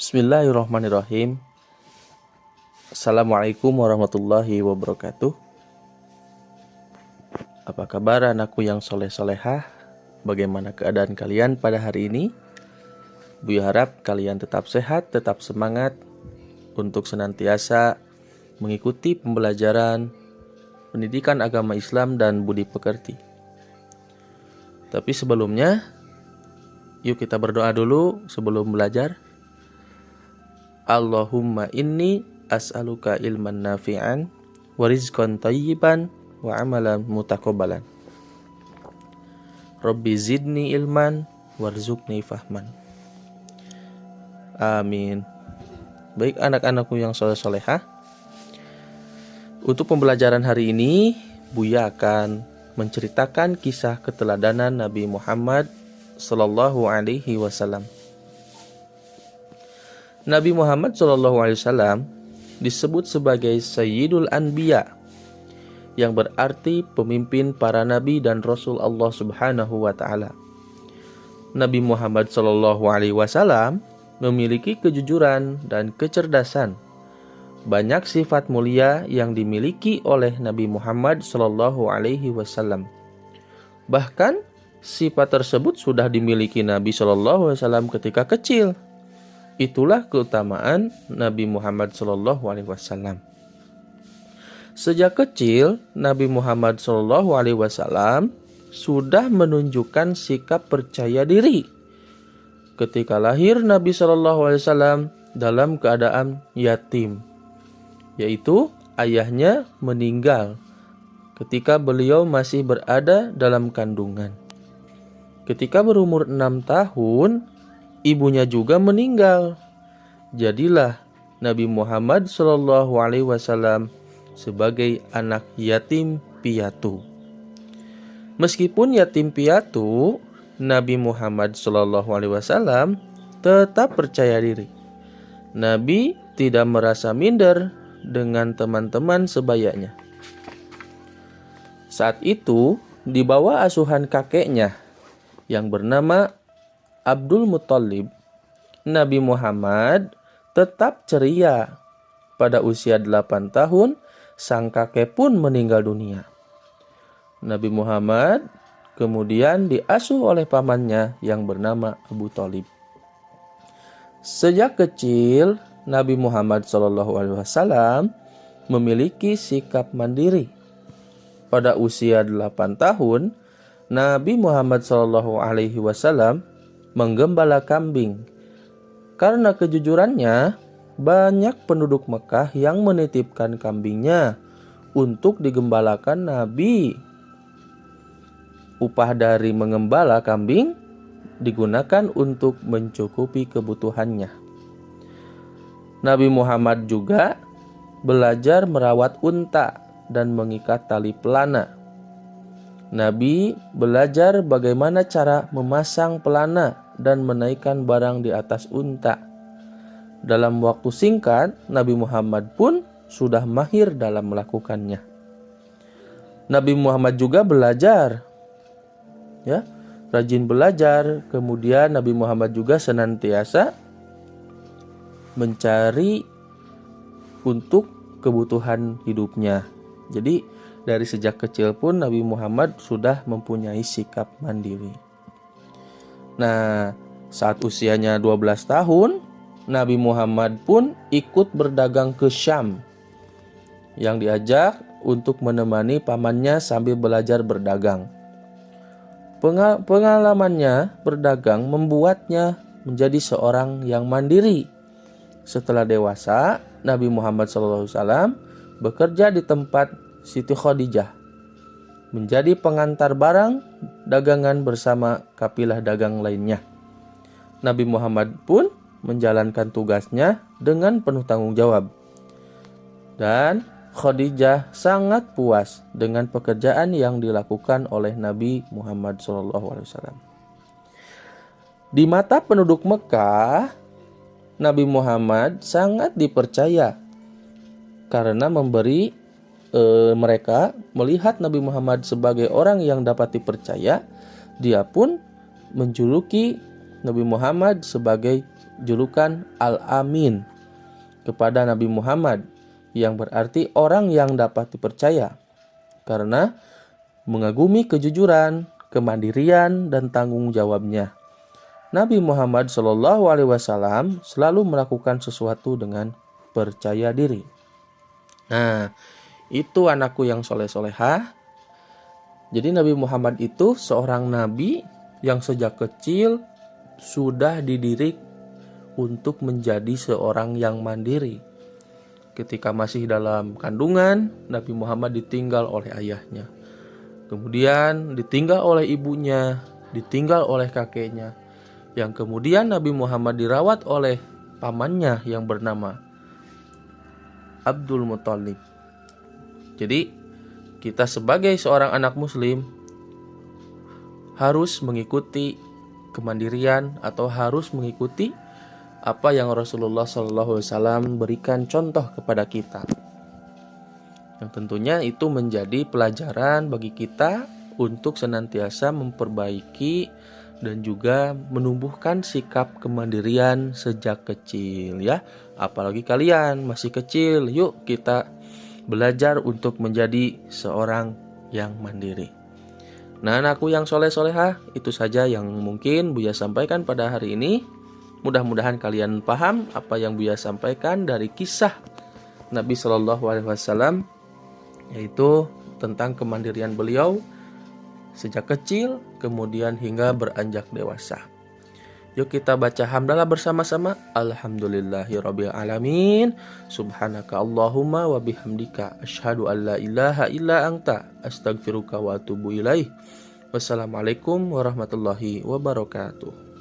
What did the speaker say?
Bismillahirrahmanirrahim. Assalamualaikum warahmatullahi wabarakatuh. Apa kabar anakku yang soleh-solehah? Bagaimana keadaan kalian pada hari ini? Buya harap kalian tetap sehat, tetap semangat untuk senantiasa mengikuti pembelajaran pendidikan agama Islam dan budi pekerti. Tapi sebelumnya, yuk kita berdoa dulu sebelum belajar. Allahumma inni as'aluka ilman nafi'an wa rizqan thayyiban wa amalan mutaqabbalan. Rabbi zidni ilman warzuqni fahman. Amin. Baik anak-anakku yang soleh-solehah, untuk pembelajaran hari ini Buya akan menceritakan kisah keteladanan Nabi Muhammad sallallahu alaihi wasallam. Nabi Muhammad SAW disebut sebagai Sayyidul Anbiya, yang berarti pemimpin para nabi dan rasul Allah Subhanahu wa taala. Nabi Muhammad SAW memiliki kejujuran dan kecerdasan. Banyak sifat mulia yang dimiliki oleh Nabi Muhammad SAW. Bahkan sifat tersebut sudah dimiliki Nabi SAW ketika kecil. Itulah keutamaan Nabi Muhammad SAW. Sejak kecil, Nabi Muhammad SAW sudah menunjukkan sikap percaya diri. Ketika lahir, Nabi SAW dalam keadaan yatim, yaitu ayahnya meninggal ketika beliau masih berada dalam kandungan. Ketika berumur 6 tahun, ibunya juga meninggal. Jadilah Nabi Muhammad SAW sebagai anak yatim piatu. Meskipun yatim piatu, Nabi Muhammad SAW tetap percaya diri. Nabi tidak merasa minder dengan teman-teman sebayanya. Saat itu, di bawah asuhan kakeknya yang bernama Abdul Muttalib, Nabi Muhammad tetap ceria. Pada usia 8 tahun, sang kakek pun meninggal dunia. Nabi Muhammad kemudian diasuh oleh pamannya yang bernama Abu Thalib. Sejak kecil, Nabi Muhammad SAW memiliki sikap mandiri. Pada usia 8 tahun, Nabi Muhammad SAW menggembala kambing. Karena kejujurannya, banyak penduduk Mekah yang menitipkan kambingnya untuk digembalakan Nabi. Upah dari mengembala kambing digunakan untuk mencukupi kebutuhannya. Nabi Muhammad juga belajar merawat unta dan mengikat tali pelana. Nabi belajar bagaimana cara memasang pelana dan menaikkan barang di atas unta. Dalam waktu singkat, Nabi Muhammad pun sudah mahir dalam melakukannya. Nabi Muhammad juga belajar, rajin belajar. Kemudian Nabi Muhammad juga senantiasa mencari untuk kebutuhan hidupnya. Jadi dari sejak kecil pun Nabi Muhammad sudah mempunyai sikap mandiri. Nah, saat usianya 12 tahun, Nabi Muhammad pun ikut berdagang ke Syam, yang diajak untuk menemani pamannya sambil belajar berdagang. Pengalamannya berdagang membuatnya menjadi seorang yang mandiri. Setelah dewasa, Nabi Muhammad SAW bekerja di tempat Siti Khadijah, menjadi pengantar barang dagangan bersama kafilah dagang lainnya. Nabi Muhammad pun menjalankan tugasnya dengan penuh tanggung jawab. Dan Khadijah sangat puas dengan pekerjaan yang dilakukan oleh Nabi Muhammad SAW. Di mata penduduk Mekah, Nabi Muhammad sangat dipercaya karena mereka melihat Nabi Muhammad sebagai orang yang dapat dipercaya. Dia pun menjuluki Nabi Muhammad sebagai julukan Al-Amin kepada Nabi Muhammad, yang berarti orang yang dapat dipercaya, karena mengagumi kejujuran, kemandirian, dan tanggung jawabnya. Nabi Muhammad SAW selalu melakukan sesuatu dengan percaya diri. Nah, itu anakku yang soleh-solehah. Jadi Nabi Muhammad itu seorang nabi yang sejak kecil sudah dididik untuk menjadi seorang yang mandiri. Ketika masih dalam kandungan, Nabi Muhammad ditinggal oleh ayahnya. Kemudian ditinggal oleh ibunya, ditinggal oleh kakeknya. Yang kemudian Nabi Muhammad dirawat oleh pamannya yang bernama Abdul Muthalib. Jadi kita sebagai seorang anak muslim harus mengikuti kemandirian atau harus mengikuti apa yang Rasulullah SAW berikan contoh kepada kita. Yang tentunya itu menjadi pelajaran bagi kita untuk senantiasa memperbaiki dan juga menumbuhkan sikap kemandirian sejak kecil ya. Apalagi kalian masih kecil, yuk kita belajar untuk menjadi seorang yang mandiri. Nah, anakku yang soleh-solehah, itu saja yang mungkin Buya sampaikan pada hari ini. Mudah-mudahan kalian paham apa yang Buya sampaikan dari kisah Nabi SAW, yaitu tentang kemandirian beliau sejak kecil kemudian hingga beranjak dewasa. Yuk kita baca hamdalah bersama-sama. Alhamdulillahirabbil alamin. Subhanaka Allahumma wa bihamdika asyhadu an la ilaha illa anta astaghfiruka wa atubu ilaih. Wassalamualaikum warahmatullahi wabarakatuh.